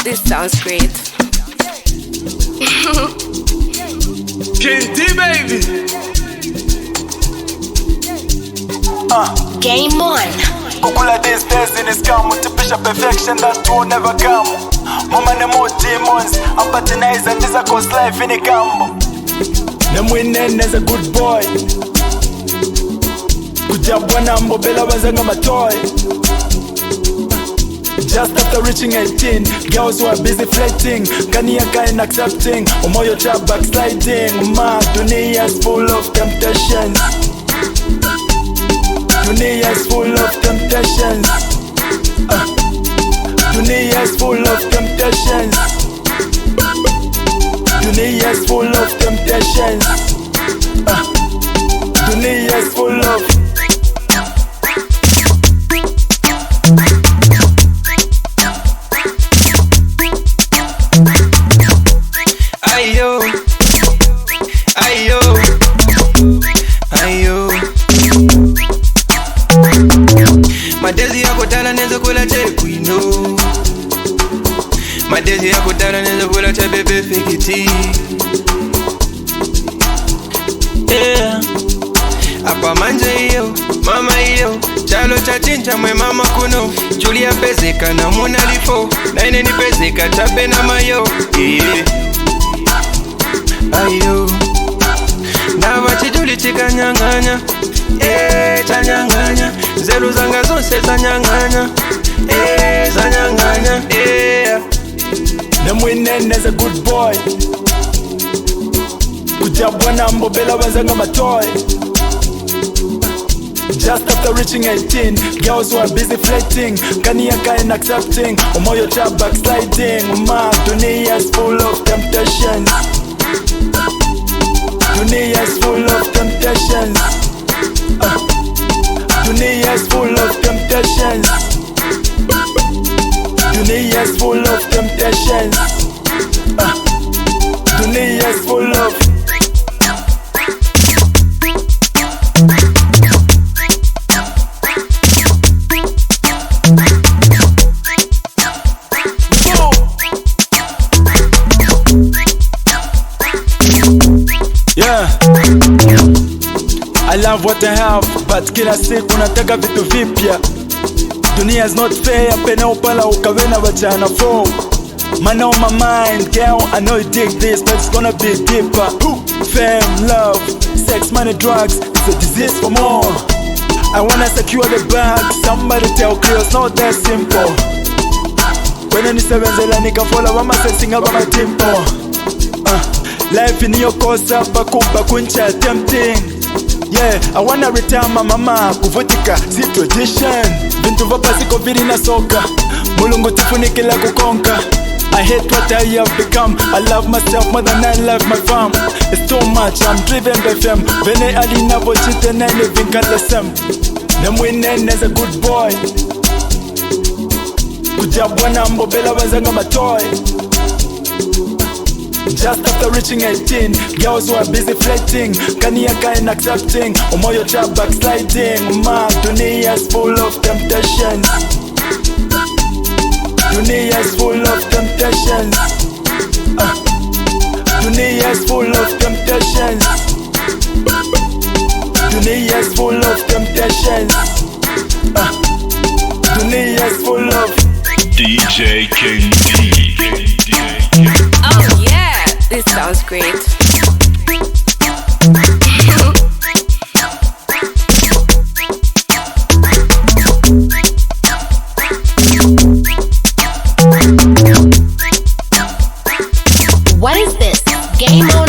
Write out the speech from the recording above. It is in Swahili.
This sounds great. King D, baby. Game on. Kukula these days in this scam, multiplication perfection that will never come. Mama ne more demons, I'm patronize and this a cost life in a gamble. Them winning as a good boy. Kujabwa na mbobela banzanga matoy. Just after reaching 18, girls who are busy flirting, kaniaka and accepting, omoyo trap backsliding. Ma, duniya's full of temptations. Duniya's full of temptations. Duniya's full of temptations. Duniya's full of temptations. Duniya's full of. Ayo, ayo, ayo. Madezi yako tala neza kula cheku ino. Madezi yako tala neza kula cha bebe fikiti. Yeah. Apa manje iyo, mama iyo. Chalo cha chincha mwe mama kuno. Julia pezeka na muna lifo. Naine ni pezeka chape na mayo. Yeah. Ayo. Nava chijuli chikanyanganya. Chanyanganya. Zeru zanga zonse zanyanganya. Zanyanganya. Them winning as a good boy. Kujabwa na mbobela banzanga matoy. Just after reaching 18, girls who are busy flirting, kaniaka and accepting, omoyo trap backsliding. Ma, duniya's full of temptations. Duniya's full of temptations. Duniya's full of temptations. Duniya's full of temptations. Duniya's full of. Yeah, I love what I have, but kila siku nataka vitu vipya. Dunia is not fair, pena upala ukawena wachana for. Man on my mind, girl, I know you dig this, but it's gonna be deeper. Fame, love, sex, money, drugs, it's a disease for more. I wanna secure the bag, somebody tell Cleo, it's not that simple. When any sevenzela nikafola, wama sexing up my tempo. Life in your course up, kuncha tempting. Yeah, I wanna return my mama, kuvutika, si tradition. Vintu vapa siko vili na soka, mulungu tifuniki la kukonka. I hate what I have become. I love myself more than I love my fam. It's too much, I'm driven by fame. Vene alina bochite na living the same. Them winning as a good boy. Kujabwa na mbobela banzanga matoy. Just after reaching 18, girls who are busy flirting, kaniaka and accepting, omoyo trap backsliding. Ma, duniya's full of temptations. Duniya's full of temptations. Duniya's full of temptations. Duniya's full of temptations. Duniya's full of. DJ King D. Oh yeah, this sounds great. What is this? Game on.